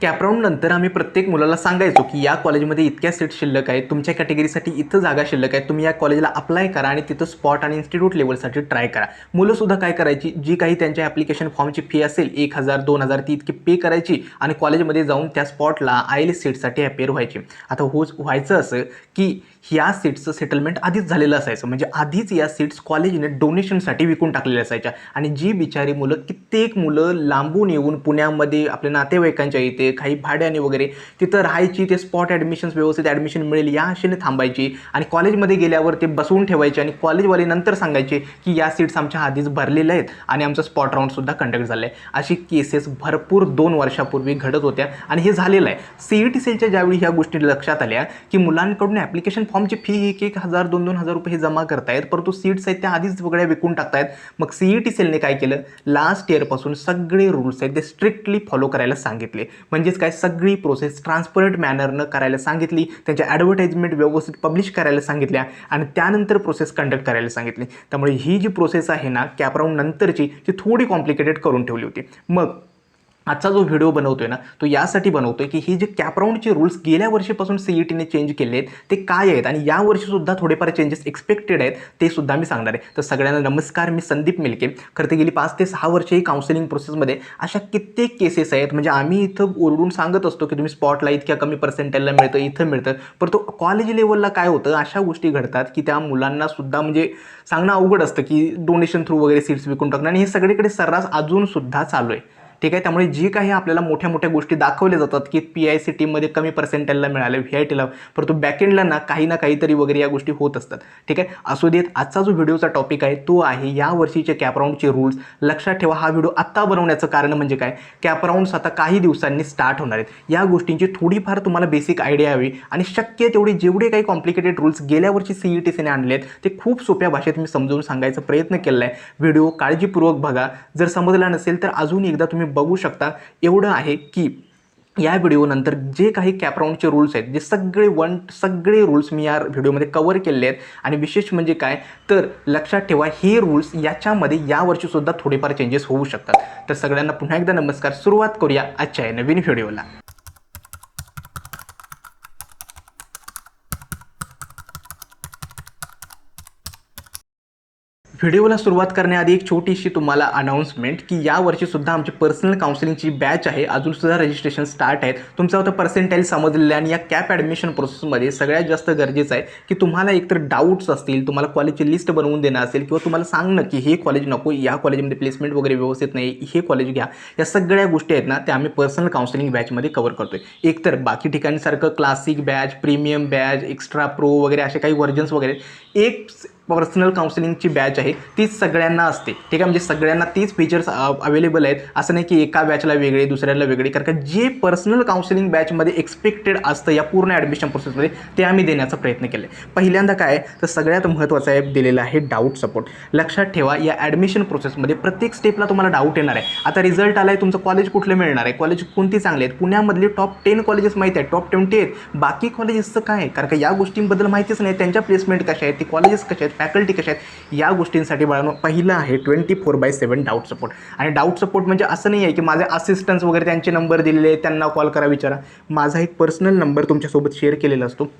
कॅपराऊंड नंतर आम्ही प्रत्येक मुलाला सांगायचो की या कॉलेजमध्ये इतक्या सीट शिल्लक आहेत, तुमच्या कॅटेगरीसाठी इथं जागा शिल्लक आहेत, तुम्ही या कॉलेजला अप्लाय करा आणि तिथं स्पॉट आणि इन्स्टिट्यूट लेवलसाठी ट्राय करा. मुलंसुद्धा काय करायची, जी काही त्यांच्या ॲप्लिकेशन फॉर्मची फी असेल 1,000 2,000 ती इतकी पे करायची आणि कॉलेजमध्ये जाऊन त्या स्पॉटला IELTS सीटसाठी अपेअर व्हायची. आता व्हायचं असं की ह्या सीट्सचं सेटलमेंट आधीच झालेलं असायचं, म्हणजे आधीच या सीट्स कॉलेजने डोनेशनसाठी विकून टाकलेल्या असायच्या आणि जी बिचारी मुलं, कित्येक मुलं लांबून येऊन पुण्यामध्ये आपल्या नातेवाईकांच्या इथे काही भाड्याने वगैरे तिथं राहायची, ते स्पॉट ॲडमिशन्स व्यवस्थित ॲडमिशन मिळेल या आशेने थांबायची आणि कॉलेजमध्ये गेल्यावर ते बसवून ठेवायचे आणि कॉलेजवाले नंतर सांगायचे की या सीट्स आमच्या आधीच भरलेल्या आहेत आणि आमचं स्पॉट राऊंडसुद्धा कंडक्ट झालं आहे. अशी केसेस भरपूर 2 वर्षापूर्वी घडत होत्या आणि हे झालेलं आहे. CET सेलच्या ज्यावेळी ह्या गोष्टी लक्षात आल्या की मुलांकडून ॲप्लिकेशन फॉर्मची फी 1,000 2,000 रुपये हे जमा करतायत, परंतु सीट्स आहेत त्या आधीच वगैरे विकून टाकतायत. मग CET सेलने काय केलं, लास्ट इयरपासून सगळे रूल्स आहेत ते स्ट्रिक्टली फॉलो करायला सांगितले. म्हणजेच काय, सगळी प्रोसेस ट्रान्सपरंट मॅनरनं करायला सांगितली, त्यांच्या ॲडव्हर्टाइजमेंट व्यवस्थित पब्लिश करायला सांगितल्या आणि त्यानंतर प्रोसेस कंडक्ट करायला सांगितली. त्यामुळे ही जी प्रोसेस आहे ना कॅपराऊंड नंतरची, ती थोडी कॉम्प्लिकेटेड करून ठेवली होती. मग आजचा जो व्हिडिओ बनवतोय ना, तो यासाठी बनवतोय की ही जे कॅपराऊंडचे रूल्स गेल्या वर्षीपासून CETने चेंज केले आहेत ते काय आहेत आणि या वर्षीसुद्धा थोडेफार चेंजेस एक्सपेक्टेड आहेत, ते सुद्धा मी सांगणार आहे. तर सगळ्यांना नमस्कार, मी संदीप मिलके. खरं तर गेली 5 ते 6 वर्षे ही काउन्सिलिंग प्रोसेसमध्ये अशा कित्येक केसेस आहेत. म्हणजे आम्ही इथं ओरडून सांगत असतो की तुम्ही स्पॉटला इतक्या कमी पर्सेंटेजला मिळतं, इथं मिळतं, परंतु कॉलेज लेवलला काय होतं, अशा गोष्टी घडतात की त्या मुलांनासुद्धा म्हणजे सांगणं अवघड असतं की डोनेशन थ्रू वगैरे सीट्स विकून टाकणं, आणि हे सगळीकडे सर्रास अजूनसुद्धा चालू आहे. ठीक आहे. त्यामुळे जी काही आपल्याला मोठ्या मोठ्या गोष्टी दाखवल्या जातात की PICTमध्ये कमी पर्सेंटेजला मिळाले, VITला, परंतु बॅकएंडला ना काहीतरी वगैरे या गोष्टी होत असतात. ठीक आहे. असू देत. आजचा जो व्हिडिओचा टॉपिक आहे तो आहे या वर्षीचे कॅपराऊंडचे रूल्स. लक्षात ठेवा, हा व्हिडिओ आत्ता बनवण्याचं कारण म्हणजे काय, कॅपराऊंड्स आता काही दिवसांनी स्टार्ट होणार आहेत. या गोष्टींची थोडीफार तुम्हाला बेसिक आयडिया हवी आणि शक्य तेवढे जेवढे काही कॉम्प्लिकेटेड रूल्स गेल्या वर्षी CETने आणले आहेत ते खूप सोप्या भाषेत मी समजावून सांगायचा प्रयत्न केला आहे. व्हिडिओ काळजीपूर्वक बघा. जर समजला नसेल तर अजून एकदा तुम्ही बघू शकता. एवढं आहे की या व्हिडिओनंतर जे काही कॅपराऊंडचे रूल्स आहेत, जे सगळे रूल्स मी या व्हिडिओमध्ये कव्हर केले आहेत आणि विशेष म्हणजे काय तर लक्षात ठेवा, हे रूल्स याच्यामध्ये यावर्षीसुद्धा थोडेफार चेंजेस होऊ शकतात. तर सगळ्यांना पुन्हा एकदा नमस्कार. सुरुवात करूया आजच्या या नवीन व्हिडिओला. व्हिडिओला सुरुवात करण्याआधी एक छोटीशी तुम्हाला अनाउन्समेंट की या वर्षीसुद्धा आमची पर्सनल काउन्सिलिंगची बॅच आहे. अजूनसुद्धा रजिस्ट्रेशन स्टार्ट आहेत. तुमचं आता पर्सेंटाईल समजलेलं आहे आणि या कॅप ॲडमिशन प्रोसेसमध्ये सगळ्यात जास्त गरजेचं आहे की तुम्हाला एकतर डाऊट्स असतील, तुम्हाला कॉलेजची लिस्ट बनवून देणं असेल किंवा तुम्हाला सांगणं की हे कॉलेज नको, या कॉलेजमध्ये प्लेसमेंट वगैरे व्यवस्थित नाही, हे कॉलेज घ्या, या सगळ्या गोष्टी आहेत ना त्या आम्ही पर्सनल काउन्सिलिंग बॅचमध्ये कव्हर करतो आहे. एकतर बाकी ठिकाणीसारखं classic batch, premium batch, extra pro वगैरे असे काही व्हर्जन्स वगैरे, एक पर्सनल काउन्सिलिंगची बॅच आहे तीच सगळ्यांना असते. ठीक आहे. म्हणजे सगळ्यांना तीच फीचर्स अवेलेबल आहेत. असं नाही की एका बॅचला वेगळे दुसऱ्याला वेगळे, कारण का जे पर्सनल काउन्सिलिंग बॅचमध्ये एक्सपेक्टेड असतं या पूर्ण ॲडमिशन प्रोसेसमध्ये ते आम्ही देण्याचा प्रयत्न केला आहे. पहिल्यांदा काय तर सगळ्यात महत्त्वाचं आहे दिलेलं आहे डाऊट सपोर्ट. लक्षात ठेवा, या ॲडमिशन प्रोसेसमध्ये प्रत्येक स्टेपला तुम्हाला डाऊट येणार आहे. आता रिझल्ट आला आहे, तुमचं कॉलेज कुठलं मिळणार आहे, कॉलेज कोणती चांगली आहेत, पुण्यामधले टॉप 10 कॉलेजेस माहीत आहेत, टॉप 20 आहेत, बाकी कॉलेजेसचं काय आहे, कारण का या गोष्टींबद्दल माहितीच नाही, त्यांच्या प्लेसमेंट कशा आहेत, ती कॉलेजेस कशा आहेत, फॅकल्टी कशा आहेत, या गोष्टींसाठी बाळांनो पहिलं आहे 24/7 डाऊट सपोर्ट. आणि डाऊट सपोर्ट म्हणजे असं नाही आहे की माझे असिस्टंट्स वगैरे त्यांचे नंबर दिलेले, त्यांना कॉल करा विचारा. माझा एक पर्सनल नंबर तुमच्यासोबत शेअर केलेला असतो.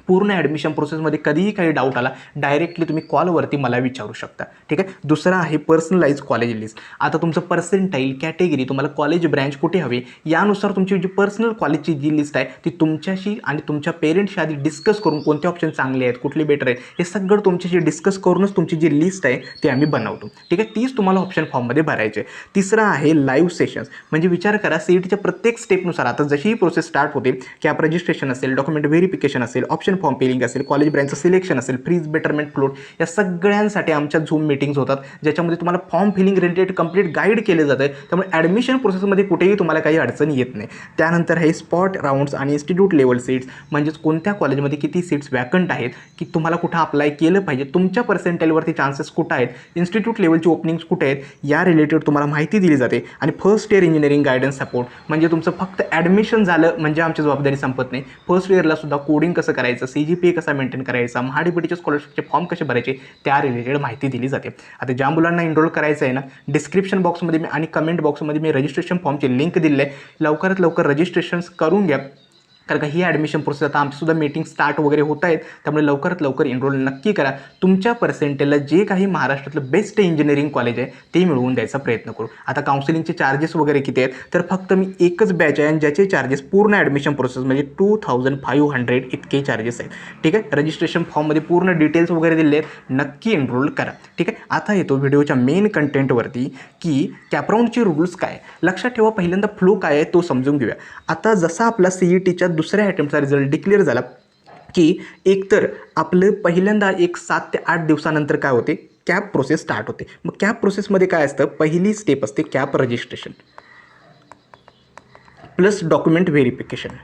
पूर्ण ॲडमिशन प्रोसेसमध्ये कधीही काही डाऊट आला डायरेक्टली तुम्ही कॉलवरती मला विचारू शकता. ठीक आहे. दुसरा आहे पर्सनलाइज कॉलेज लिस्ट. आता तुमचं पर्सेंटाईल, कॅटेगरी, तुम्हाला कॉलेज ब्रँच कुठे हवे यानुसार तुमची जी पर्सनल कॉलेजची जी लिस्ट आहे ती तुमच्याशी आणि तुमच्या पेरेंट्सशी आधी डिस्कस करून कोणते ऑप्शन चांगले आहेत, कुठले बेटर आहेत, हे सगळं तुमच्याशी डिस्कस करूनच तुमची जी लिस्ट आहे ती आम्ही बनवतो. ठीक आहे. तीच तुम्हाला ऑप्शन फॉर्ममध्ये भरायचे. तिसरं आहे लाईव्ह सेशन्स. म्हणजे विचार करा, CETच्या प्रत्येक स्टेपनुसार आता जशी ही प्रोसेस स्टार्ट होते, कॅप रजिस्ट्रेशन असेल, डॉक्युमेंट व्हेरिफिकेशन असेल, ऑप्शन फॉर्म फिलिंग असेल, कॉलेज ब्रँचचं सिलेक्शन असेल, फ्रीज बेटरमेंट फ्लोट, या सगळ्यांसाठी आमच्या झूम मीटिंग्स होतात ज्याच्यामध्ये तुम्हाला form filling related complete guide केले जातं. त्यामुळे ॲडमिशन प्रोसेसमध्ये कुठेही तुम्हाला काही अडचण येत नाही. त्यानंतर हे स्पॉट राऊंड्स आणि इन्स्टिट्यूट लेवल सीट्स, म्हणजेच कोणत्या कॉलेजमध्ये किती सीट्स वॅकंट आहेत, की तुम्हाला कुठं अप्लाय केलं पाहिजे, तुमच्या पर्सेंटाईलवरती चान्सेस कुठं आहेत, इन्स्टिट्यूट लेवलची ओपनिंग्स कुठे आहेत, या रिलेटेड तुम्हाला माहिती दिली जाते. आणि first year engineering guidance support, म्हणजे तुमचं फक्त ॲडमिशन झालं म्हणजे आमची जबाबदारी संपत नाही. फर्स्ट इयरला सुद्धा कोडिंग कसं करायचं, करायचं, CGPA कसा मेंटेन करायचा, महाडीबीटीचे स्कॉलरशिपचे फॉर्म कसे भरायचे, त्या रिलेटेड माहिती दिली जाते. आता ज्या मुलांना एनरोल करायचं आहे ना, डिस्क्रिप्शन बॉक्समध्ये मी आणि कमेंट बॉक्समध्ये मी रजिस्ट्रेशन फॉर्मची लिंक दिली आहे. लवकरात लवकर रजिस्ट्रेशन करून घ्या, कारण का ही ॲडमिशन प्रोसेस आता आमचीसुद्धा मीटिंग स्टार्ट वगैरे होत आहेत. त्यामुळे लवकरात लवकर एनरोल नक्की करा. तुमच्या पर्सेंटेजला जे काही महाराष्ट्रातलं बेस्ट इंजिनिअरिंग कॉलेज आहे ते मिळवून द्यायचा प्रयत्न करू. आता काउन्सिलिंगचे चार्जेस वगैरे किती आहेत, तर फक्त मी एकच बॅच आहे आणि ज्याचे चार्जेस पूर्ण ॲडमिशन प्रोसेस म्हणजे 2500 इतके चार्जेस आहेत. ठीक आहे, रजिस्ट्रेशन फॉर्ममध्ये पूर्ण डिटेल्स वगैरे दिले आहेत, नक्की एनरोल करा. ठीक आहे, आता येतो व्हिडिओच्या मेन कंटेंटवरती की कॅपराऊंडचे रूल्स काय. लक्षात ठेवा, पहिल्यांदा फ्लो काय आहे तो समजून घेऊया. आता जसा आपला CETच्या दुसऱ्या अटेम्प्टचा रिझल्ट डिक्लेअर झाला की एकतर आपलं पहिल्यांदा 7 ते 8 दिवसानंतर काय होते, कॅप प्रोसेस स्टार्ट होते. मग कॅप प्रोसेसमध्ये काय असतं, पहिली स्टेप असते cap registration plus document verification.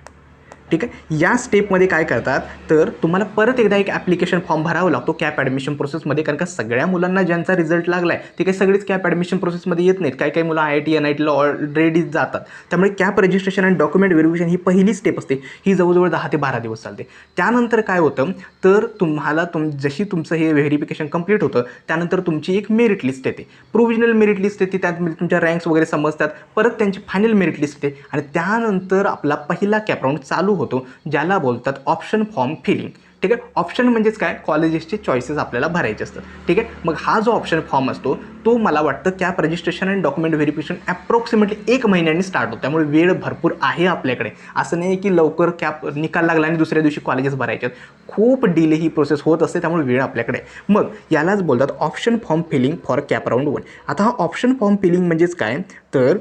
ठीक आहे, या स्टेपमध्ये काय करतात तर तुम्हाला परत एकदा एक ॲप्लिकेशन फॉर्म भरावा लागतो कॅप ॲडमिशन प्रोसेसमध्ये. कारण का सगळ्या मुलांना ज्यांचा रिझल्ट लागला आहे ते काही सगळेच कॅप ॲडमिशन प्रोसेसमध्ये येत नाहीत. काही मुलं IIT NITला ऑलरेडी जातात. त्यामुळे कॅप रजिस्ट्रेशन आणि डॉक्युमेंट व्हेरिफिकेशन ही पहिली स्टेप असते, ही जवळजवळ 10 ते 12 दिवस चालते. त्यानंतर काय होतं तर तुम्हाला जशी तुमचं हे व्हेरिफिकेशन कंप्लीट होतं त्यानंतर तुमची एक मेरिट लिस्ट येते, प्रोव्हिजनल मेरिट लिस्ट येते, त्यात तुमच्या रँक्स वगैरे समजतात. परत त्यांची फायनल मेरिट लिस्ट येते आणि त्यानंतर आपला पहिला कॅप राऊंड चालू होतो, ज्याला बोलतात ऑप्शन फॉर्म फिलिंग. ठीक आहे, ऑप्शन म्हणजेच काय, कॉलेजेसचे चॉईसेस आपल्याला भरायचे असतात. ठीक आहे, मग हा जो ऑप्शन फॉर्म असतो तो मला वाटतं कॅप रजिस्ट्रेशन आणि डॉक्युमेंट व्हेरिफिकेशन ॲप्रॉक्सिमेटली 1 महिन्याने स्टार्ट होतो. त्यामुळे वेळ भरपूर आहे आपल्याकडे. असं नाही की लवकर कॅप निकाल लागला आणि दुसऱ्या दिवशी कॉलेजेस भरायचे आहेत. खूप डिले ही प्रोसेस होत असते, त्यामुळे वेळ आपल्याकडे. मग यालाच बोलतात option form filling for CAP round 1. आता हा ऑप्शन फॉर्म फिलिंग म्हणजेच काय तर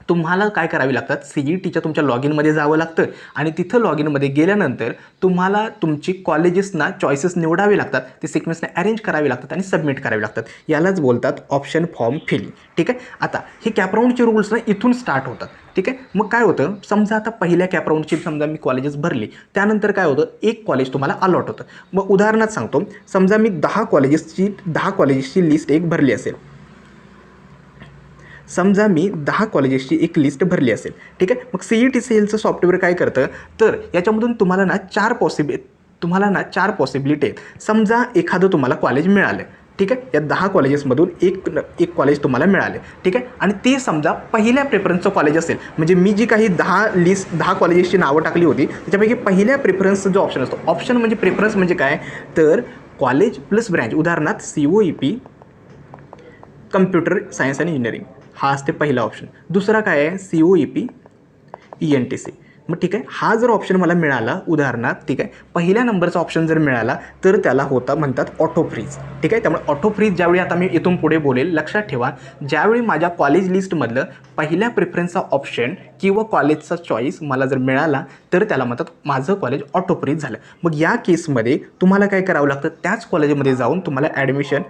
तुम्हाला काय करावे लागतात, CETच्या तुमच्या लॉगिनमध्ये जावं लागतं आणि तिथं लॉगिनमध्ये गेल्यानंतर तुम्हाला तुमची कॉलेजेसना चॉईसेस निवडावे लागतात, ते सिक्वेन्सने अरेंज करावे लागतात आणि सबमिट करावे लागतात. यालाच बोलतात ऑप्शन फॉर्म फिलिंग. ठीक आहे, आता हे कॅपराऊंडचे रूल्स ना इथून स्टार्ट होतात. ठीक आहे, मग काय होतं, समजा आता पहिल्या कॅपराऊंडची समजा मी कॉलेजेस भरली, त्यानंतर काय होतं, एक कॉलेज तुम्हाला अलॉट होतं. मग उदाहरणार्थ सांगतो, समजा मी 10 कॉलेजेसची लिस्ट एक भरली असेल. समजा मी 10 कॉलेजेसची एक लिस्ट भरली असेल. ठीक आहे, मग CETचं सॉफ्टवेअर काय करतं तर याच्यामधून तुम्हाला ना 4 पॉसिबिलिटी आहेत. समजा एखादं तुम्हाला कॉलेज मिळालं. ठीक आहे, या 10 कॉलेजेसमधून एक कॉलेज तुम्हाला मिळाले. ठीक आहे, आणि ते समजा पहिल्या प्रेफरन्सचं कॉलेज असेल. म्हणजे मी जी काही 10 कॉलेजेसची नावं टाकली होती त्याच्यापैकी पहिल्या प्रेफरन्सचा जो ऑप्शन असतो, ऑप्शन म्हणजे प्रेफरन्स म्हणजे काय तर कॉलेज प्लस ब्रँच. उदाहरणार्थ COEP कम्प्युटर सायन्स आणि इंजिनिअरिंग हा असते पहिला ऑप्शन. दुसरा काय आहे COEP ENTC. मग ठीक आहे, हा जर ऑप्शन मला मिळाला उदाहरणार्थ, ठीक आहे, पहिल्या नंबरचा ऑप्शन जर मिळाला तर त्याला म्हणतात ऑटो फ्रीज. ठीक आहे, त्यामुळे ऑटो फ्रीज ज्यावेळी आता मी इथून पुढे बोलेल, लक्षात ठेवा, ज्यावेळी माझ्या कॉलेज लिस्टमधलं पहिल्या प्रेफरन्सचा ऑप्शन किंवा कॉलेजचा चॉईस मला जर मिळाला तर त्याला म्हणतात माझं कॉलेज ऑटो फ्रीज झालं. मग या केसमध्ये तुम्हाला काय करावं लागतं, त्याच कॉलेजमध्ये जाऊन तुम्हाला ॲडमिशन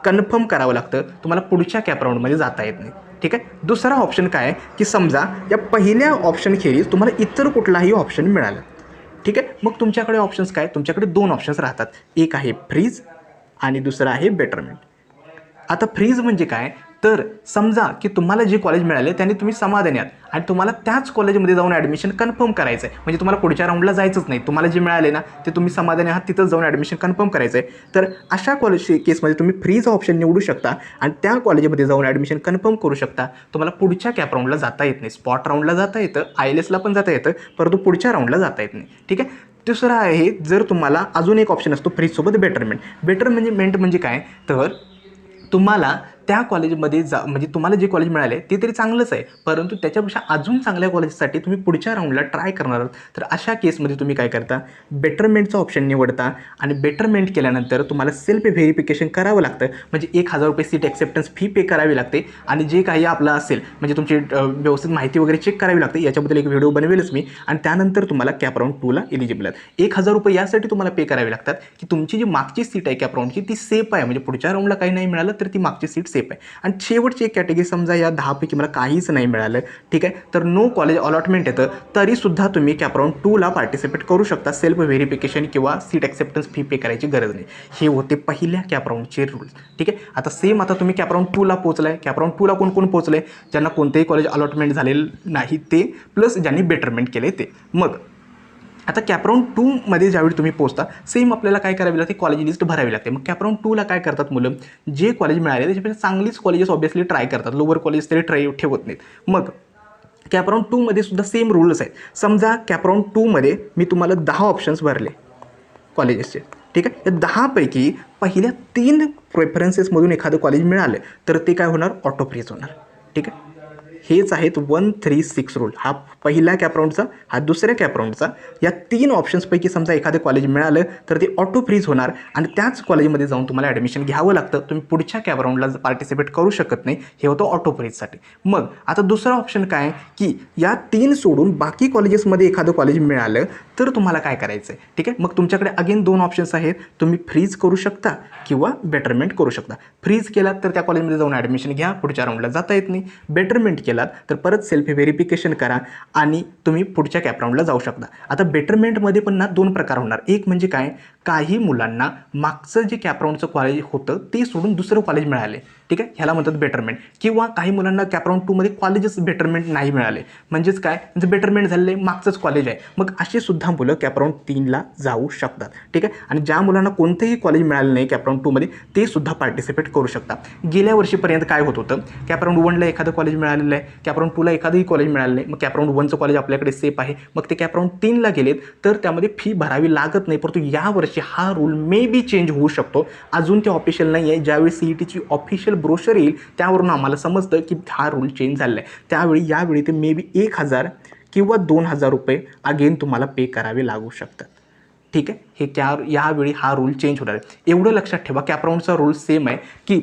कन्फर्म करावं लागतं, तुम्हाला पुढच्या कॅपराऊंडमध्ये जाता येत नाही. ठीक आहे, दुसरा ऑप्शन काय आहे की समजा या पहिल्या ऑप्शनखेरीज तुम्हाला इतर कुठलाही ऑप्शन मिळाला. ठीक आहे, मग तुमच्याकडे ऑप्शन्स काय, तुमच्याकडे 2 ऑप्शन्स राहतात. एक आहे फ्रीज आणि दुसरं आहे बेटरमेंट. आता फ्रीज म्हणजे काय तर समजा की तुम्हाला जे कॉलेज मिळाले त्याने तुम्ही समाधानी आहात आणि तुम्हाला त्याच कॉलेजमध्ये जाऊन ॲडमिशन कन्फर्म करायचं आहे. म्हणजे तुम्हाला पुढच्या राऊंडला जायचंच नाही, तुम्हाला जे मिळाले ना ते तुम्ही समाधानी आहात, तिथंच जाऊन ॲडमिशन कन्फर्म करायचं आहे. तर अशा केसमध्ये तुम्ही फ्रीज ऑप्शन निवडू शकता आणि त्या कॉलेजमध्ये जाऊन ॲडमिशन कन्फर्म करू शकता. तुम्हाला पुढच्या कॅप राऊंडला जाता येत नाही. स्पॉट राऊंडला जाता येतं, ILSला पण जाता येतं, परंतु पुढच्या राऊंडला जाता येत नाही. ठीक आहे, दुसरं आहे जर तुम्हाला अजून एक ऑप्शन असतो फ्रीजसोबत बेटरमेंट म्हणजे काय तर तुम्हाला त्या कॉलेजमध्ये म्हणजे तुम्हाला जे कॉलेज मिळाले ते तरी चांगलंच आहे, परंतु त्याच्यापेक्षा अजून चांगल्या कॉलेजसाठी तुम्ही पुढच्या राऊंडला ट्राय करणार आहात. तर अशा केसमध्ये तुम्ही काय करता, बेटरमेंटचा ऑप्शन निवडता आणि बेटरमेंट केल्यानंतर तुम्हाला सेल्फ व्हेरिफिकेशन करावं लागतं. म्हणजे 1000 रुपये सीट ॲक्सेप्टन्स फी पे करावी लागते आणि जे काही आपलं असेल म्हणजे तुमची व्यवस्थित माहिती वगैरे चेक करावी लागते. याच्याबद्दल एक व्हिडिओ बनवेलच मी. आणि त्यानंतर तुम्हाला कॅप राऊंड 2ला एलिजिबल आहेत. 1000 रुपये यासाठी तुम्हाला पे करावे लागतात की तुमची जी मागची सीट आहे कॅप राऊंडची ती सेफ आहे. म्हणजे पुढच्या राऊंडला काही नाही मिळालं तर ती मागची सीट सेफ आहे. आणि शेवटची एक कॅटेगरी समजा या 10 पैकी मला काहीच नाही मिळालं, ठीक आहे, तर नो कॉलेज अलॉटमेंट येतं, तरीसुद्धा तुम्ही कॅप राऊंड 2ला पार्टिसिपेट करू शकता. सेल्फ व्हेरिफिकेशन किंवा सीट ॲक्सेप्टन्स फी पे करायची गरज नाही. हे होते पहिल्या कॅप राऊंडचे रूल्स. ठीक आहे, आता तुम्ही कॅप राऊंड 2ला पोहोचलाय. कॅप राऊंड 2ला कोण पोहोचले, ज्यांना कोणतेही कॉलेज अलॉटमेंट झालेलं नाही ते, प्लस ज्यांनी बेटरमेंट केले ते. मग आता कॅपराऊंड 2मध्ये ज्यावेळी तुम्ही पोहोचता सेम आपल्याला काय करावी लागते, कॉलेज लिस्ट भरावी लागते. मग कॅपराऊंड 2ला काय करतात मुलं, जे कॉलेज मिळाले त्याच्यापेक्षा चांगलीच कॉलेजेस ऑब्वियसली ट्राय करतात, लोअर कॉलेज तरी ट्राय ठेवत नाहीत. मग कॅपराऊंड 2मध्ये सुद्धा सेम रूल्स आहेत. समजा कॅपराऊंड 2मध्ये मी तुम्हाला 10 ऑप्शन्स भरले कॉलेजेसचे, ठीक आहे. या 10पैकी पहिल्या 3 प्रेफरन्सेसमधून एखादं कॉलेज मिळालं तर ते काय होणार, ऑटो फ्रीज होणार, ठीक आहे. हेच आहेत 136 रूल. हा पहिल्या कॅपराऊंडचा, हा दुसऱ्या कॅपराऊंडचा. या 3 ऑप्शन्सपैकी समजा एखादं कॉलेज मिळालं तर ते ऑटो फ्रीज होणार आणि त्याच कॉलेजमध्ये जाऊन तुम्हाला ॲडमिशन घ्यावं लागतं. तुम्ही पुढच्या कॅपराऊंडला पार्टिसिपेट करू शकत नाही. हे होतं ऑटो फ्रीजसाठी. मग आता दुसरा ऑप्शन काय की या 3 सोडून बाकी कॉलेजेसमध्ये एखादं कॉलेज मिळालं तर तुम्हाला काय करायचं आहे, ठीक आहे. मग तुमच्याकडे अगेन 2 ऑप्शन्स आहेत. तुम्ही फ्रीज करू शकता किंवा बेटरमेंट करू शकता. फ्रीज केलात तर त्या कॉलेजमध्ये जाऊन ॲडमिशन घ्या, पुढच्या राऊंडला जाता येत नाही. बेटरमेंट केलात तर परत सेल्फ व्हेरिफिकेशन करा आणि तुम्ही पुढच्या कॅपराऊंडला जाऊ शकता. आता बेटरमेंटमध्ये पण ना 2 प्रकार होणार. एक म्हणजे काय, काही मुलांना मागचं जे कॅपराऊंडचं कॉलेज होतं ते सोडून दुसरं कॉलेज मिळाले, ठीक आहे, ह्याला म्हणतात बेटरमेंट. किंवा काही मुलांना कॅपराऊंड 2मध्ये कॉलेजच बेटरमेंट नाही मिळाले, म्हणजेच काय, म्हणजे बेटरमेंट झालेलं आहे, मागचंच कॉलेज आहे. मग असे सुद्धा मुलं कॅपराऊंड 3ला जाऊ शकतात, ठीक आहे. आणि ज्या मुलांना कोणतेही कॉलेज मिळालं नाही कॅपराऊंड 2मध्ये ते सुद्धा पार्टिसिपेट करू शकतात. गेल्या वर्षीपर्यंत काय होत होतं, कॅपराऊंड 1ला एखादं कॉलेज मिळालेलं आहे, कॅपराऊंड 2ला एखादंही कॉलेज मिळालं नाही, मग कॅपराऊंड 1चं कॉलेज आपल्याकडे सेफ आहे, मग ते कॅपराऊंड 3ला गेलेत तर त्यामध्ये फी भरावी लागत नाही. परंतु यावर्षी हा रूल मे बी चेंज होऊ शकतो. अजून ते ऑफिशियल नाही आहे. ज्यावेळी CETची ऑफिशियल ब्रोशर येईल त्यावरून आम्हाला समजतं की हा रूल चेंज झालेला आहे. त्यावेळी यावेळी ते मे बी 1,000 किंवा 2,000 रुपये अगेन तुम्हाला पे करावे लागू शकतात, ठीक आहे. यावेळी हा रूल चेंज होणार आहे. एवढं लक्षात ठेवा, कॅपराऊंडचा रूल सेम आहे की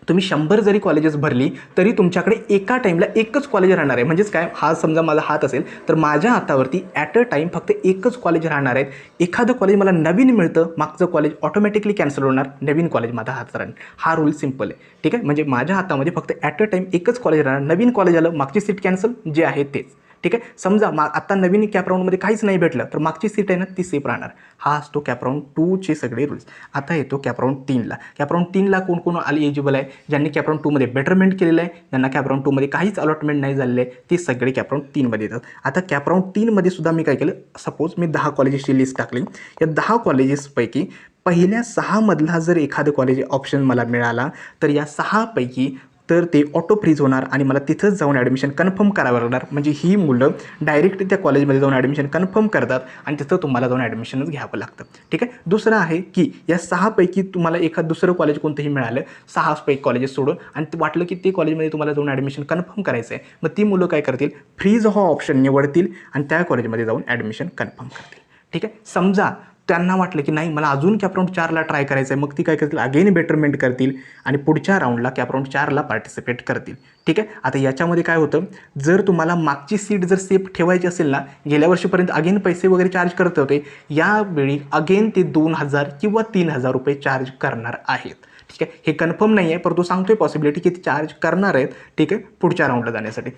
तुम्ही 100 जरी कॉलेजेस भरली तरी तुमच्याकडे एका टाईमला एकच कॉलेज राहणार आहे. म्हणजेच काय, हा समजा माझा हात असेल तर माझ्या हातावरती ॲट अ टाईम फक्त एकच कॉलेज राहणार आहेत. एखादं कॉलेज मला नवीन मिळतं, मागचं कॉलेज ऑटोमॅटिकली कॅन्सल होणार, नवीन कॉलेज माझ्या हातात राहणार. हा रूल सिम्पल आहे, ठीक आहे. म्हणजे माझ्या हातामध्ये फक्त ॲट अ टाईम एकच कॉलेज राहणार. नवीन कॉलेज आलं, मागची सीट कॅन्सल, जे आहे तेच, ठीक आहे. समजा आता नवीन कॅपराऊंडमध्ये काहीच नाही भेटलं तर मागची सीट आहे ना ती सेफ राहणार. हा असतो कॅपराऊंड 2चे सगळे रूल्स. आता येतो कॅपराऊंड 3ला. कॅपराऊंड 3ला कोण कोण एलिजिबल आहे, ज्यांनी कॅपराऊंड 2मध्ये बेटरमेंट केलेलं आहे, ज्यांना कॅपराऊंड 2मध्ये काहीच अलॉटमेंट नाही झालेलं आहे, ते सगळे कॅपराऊंड 3मध्ये येतात. आता कॅपराऊंड 3मध्ये सुद्धा मी काय केलं, सपोज मी 10 कॉलेजेसची लिस्ट टाकली. या 10 कॉलेजेसपैकी पहिल्या 6 मधला जर एखादं कॉलेज ऑप्शन मला मिळाला तर या 6 पैकी तर ते ऑटो फ्रीज होणार आणि मला तिथंच जाऊन ॲडमिशन कन्फर्म करावं लागणार. म्हणजे ही मुलं डायरेक्ट त्या कॉलेजमध्ये जाऊन ॲडमिशन कन्फर्म करतात आणि तिथं तुम्हाला जाऊन ॲडमिशनच घ्यावं लागतं, ठीक आहे. दुसरं आहे की या 6 पैकी तुम्हाला एखादं दुसरं कॉलेज कोणतंही मिळालं, 6 पैकी कॉलेजेस सोडून, आणि ते वाटलं की ते कॉलेजमध्ये तुम्हाला जाऊन ॲडमिशन कन्फर्म करायचं आहे, मग ती मुलं काय करतील, फ्रीज हा ऑप्शन निवडतील आणि त्या कॉलेजमध्ये जाऊन ॲडमिशन कन्फर्म करतील, ठीक आहे. समजा त्यांना वाटलं की नाही मला अजून कॅपराऊंड 4ला ट्राय करायचं आहे, मग ती काय करतील, अगेन बेटरमेंट करतील आणि पुढच्या राऊंडला कॅपराऊंड 4ला पार्टिसिपेट करतील, ठीक आहे. आता याच्यामध्ये काय होतं, जर तुम्हाला मागची सीट जर सेफ ठेवायची असेल ना, गेल्या वर्षीपर्यंत अगेन पैसे वगैरे चार्ज करत होते, यावेळी अगेन ते 2,000 किंवा 3,000 रुपये चार्ज करणार आहेत, ठीक आहे. हे कन्फर्म नाही आहे, परंतु सांगतोय पॉसिबिलिटी की ते चार्ज करणार आहेत, ठीक आहे, पुढच्या राऊंडला जाण्यासाठी.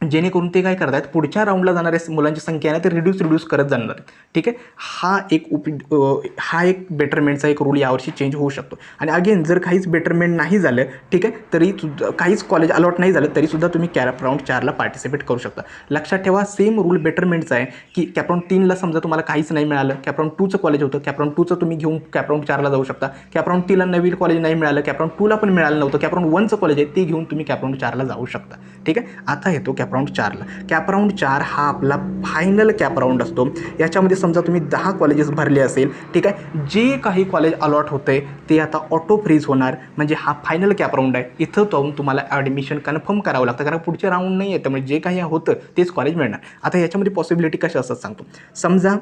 जेणेकरून ते काय करतात, पुढच्या राऊंडला जाणाऱ्या मुलांची संख्या आहे ना ते रिड्यूस करत जाणार, ठीक आहे. हा एक बेटरमेंटचा एक रूल यावर्षी चेंज होऊ शकतो. आणि अगेन जर काहीच बेटरमेंट नाही झालं, ठीक आहे, तरी काहीच कॉलेज अलॉट नाही झालं तरीसुद्धा तुम्ही कॅपराऊंड 4ला पार्टिसिपेट करू शकता. लक्षात ठेवा, सेम रूल बेटरमेंटचा आहे की कॅपराऊंड 3ला समजा तुम्हाला काहीच नाही मिळालं, कॅपराऊंड 2चं कॉलेज होतं, कॅपराऊंड 2चं तुम्ही घेऊन कॅपराऊंड 4ला जाऊ शकता. कॅपराऊंड 3ला नवीन कॉलेज नाही मिळालं, कॅपराऊंड 2ला पण मिळालं नव्हतं, कॅपराऊंड 1चं कॉलेज आहे ते घेऊन तुम्ही कॅपराऊंड 4ला जाऊ शकता, ठीक आहे. आता येतो कॅपराऊंड 4ला. कॅपराऊंड 4 हा आपला फायनल कॅपराऊंड असतो. याच्यामध्ये समजा तुम्ही 10 कॉलेजेस भरले असेल, ठीक आहे, जे काही कॉलेज अलॉट होते ते आता ऑटो फ्रीज होणार. म्हणजे हा फायनल कॅपराऊंड आहे. इथं जाऊन तुम्हाला ॲडमिशन कन्फर्म करावं लागतं, कारण पुढचे राऊंड नाही आहे, त्यामुळे जे काही होतं तेच कॉलेज मिळणार. आता याच्यामध्ये पॉसिबिलिटी कशा असतात सांगतो. समजा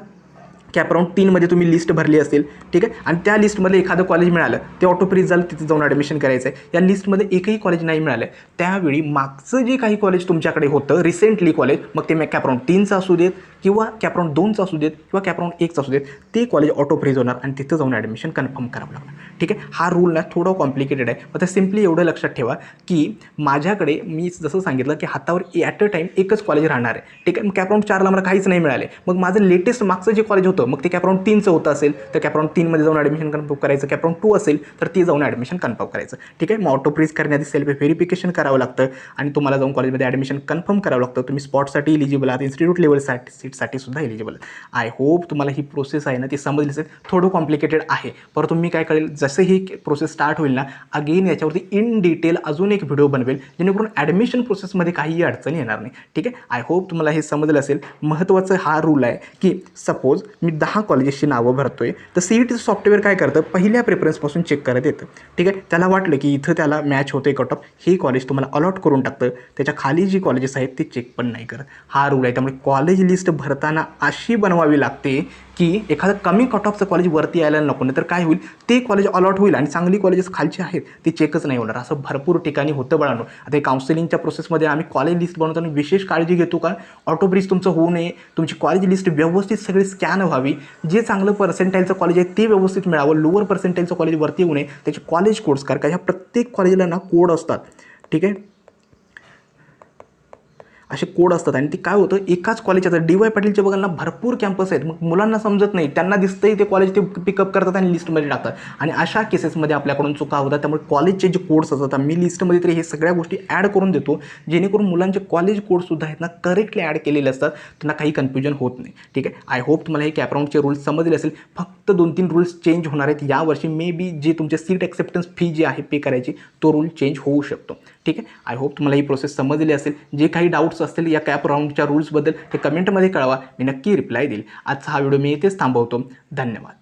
कॅपराऊंड 3मध्ये तुम्ही लिस्ट भरली असेल, ठीक आहे, आणि त्या लिस्टमध्ये एखादं कॉलेज मिळालं, ते ऑटो फ्रीज झालं, तिथे जाऊन ॲडमिशन करायचं आहे. या लिस्टमध्ये एकही कॉलेज नाही मिळालं, त्यावेळी मागचं जे काही कॉलेज तुमच्याकडे होतं रिसेंटली कॉलेज, मग ते कॅपराऊंड 3चं असू देत किंवा कॅपराऊंड 2चं असू देत किंवा कॅपराऊंड 1चं असू देत, ते कॉलेज ऑटो फ्रीज होणार आणि तिथं जाऊन ॲडमिशन कन्फर्म करावं लागणार, ठीक आहे. हा रूल ना थोडा कॉम्प्लिकेटेड आहे. आता सिम्पली एवढं लक्षात ठेवा की माझ्याकडे मी जसं सांगितलं की हातावर ॲट अ टाईम एकच कॉलेज राहणार आहे, ठीक आहे. मग कॅपराऊंड 4ला मला काहीच नाही मिळाले, मग माझं लेटेस्ट मागचं जे कॉलेज होतं मग ते कॅपराऊंड 3चं होतं असेल तर कॅपराऊंड 3मध्ये जाऊन ॲडमिशन कन्फर्म करायचं, कॅपराऊंड 2 असेल तर ते जाऊन ॲडमिशन कन्फर्म करायचं, ठीक आहे. मग ऑटो फ्रीज करण्याआधी सेल्फ व्हेरिफिकेशन करावं लागतं आणि तुम्हाला जाऊन कॉलेजमध्ये ॲडमिशन कन्फर्म करावं लागतं. तुम्ही स्पॉटसाठी इलिजिबल आहात, इन्स्टिट्यूट लेवलसाठी सीटसाठी सुद्धा एलिजिबल आहे. आय होप तुम्हाला ही प्रोसेस आहे ना ती समजली असेल. थोडं कॉम्प्लिकेटेड आहे, परंतु मी काय करेल, जसं ही प्रोसेस स्टार्ट होईल ना, अगेन याच्यावरती इन डिटेल अजून एक व्हिडिओ बनवेल, जेणेकरून ॲडमिशन प्रोसेसमध्ये काहीही अडचण येणार नाही. ठीक आहे, आय होप तुम्हाला हे समजलं असेल. महत्त्वाचं हा रूल आहे की सपोज मी 10 कॉलेजेसची नावं भरतोय, तर CETचं सॉफ्टवेअर काय करतं, पहिल्या प्रेफरन्सपासून चेक करत येतं. ठीक आहे, त्याला वाटलं की इथं त्याला मॅच होते कट ऑफ, हे कॉलेज तुम्हाला अलॉट करून टाकतं. त्याच्या खाली जी कॉलेजेस आहेत ते चेक पण नाही करत. हा रूल आहे. त्यामुळे कॉलेज लिस्ट भरताना अशी बनवावी लागते की एखादं कमी कट ऑफचं कॉलेज वरती यायला नको, नाही तर काय होईल, ते कॉलेज अलॉट होईल आणि चांगली कॉलेजेस खालची आहेत ते चेकच नाही होणार. असं भरपूर ठिकाणी होतं बाळांनो. आता हे काउन्सिलिंगच्या प्रोसेसमध्ये आम्ही कॉलेज लिस्ट बनवताना विशेष काळजी घेतो का ऑटो ब्रीज तुमचं होऊ नये, तुमची कॉलेज लिस्ट व्यवस्थित सगळी स्कॅन व्हावी, जे चांगलं पर्सेंटाईलचं कॉलेज आहे ते व्यवस्थित मिळावं, लोअर पर्सेंटाईलचं कॉलेज वरती येऊ नये, त्याचे कॉलेज कोड्स कारण का ह्या प्रत्येक कॉलेजला ना कोड असतात. ठीक आहे, असे कोड असतात आणि ते काय होतं, एकाच कॉलेजच्या DY पाटीलचे बघाल ना भरपूर कॅम्पस आहेत, मग मुलांना समजत नाही, त्यांना दिसतंय ते कॉलेज ते पिकअप करतात आणि लिस्टमध्ये टाकतात आणि अशा केसेसमध्ये आपल्याकडून चुका होतात. त्यामुळे कॉलेजचे जे कोड्स असतात, मी लिस्टमध्ये तरी हे सगळ्या गोष्टी ॲड करून देतो, जेणेकरून मुलांचे कॉलेज कोडसुद्धा आहेत ना करेक्टली ॲड केलेले असतात, त्यांना काही कन्फ्युजन होत नाही. ठीक आहे, आय होप तुम्हाला हे कॅपराऊंडचे रूल्स समजले असेल. फक्त 2-3 रूल्स चेंज होणार आहेत यावर्षी. मे बी जे तुमचे सीट ॲक्सेप्टन्स फी जी आहे पे करायची, तो रूल चेंज होऊ शकतो. ठीक आहे, आय होप तुम्हाला ही प्रोसेस समजली असेल. जे काही डाऊट्स असतील या कॅप राऊंडच्या रूल्सबद्दल ते कमेंटमध्ये कळवा, मी नक्की रिप्लाय देईल. आजचा हा व्हिडिओ मी इथेच थांबवतो. धन्यवाद.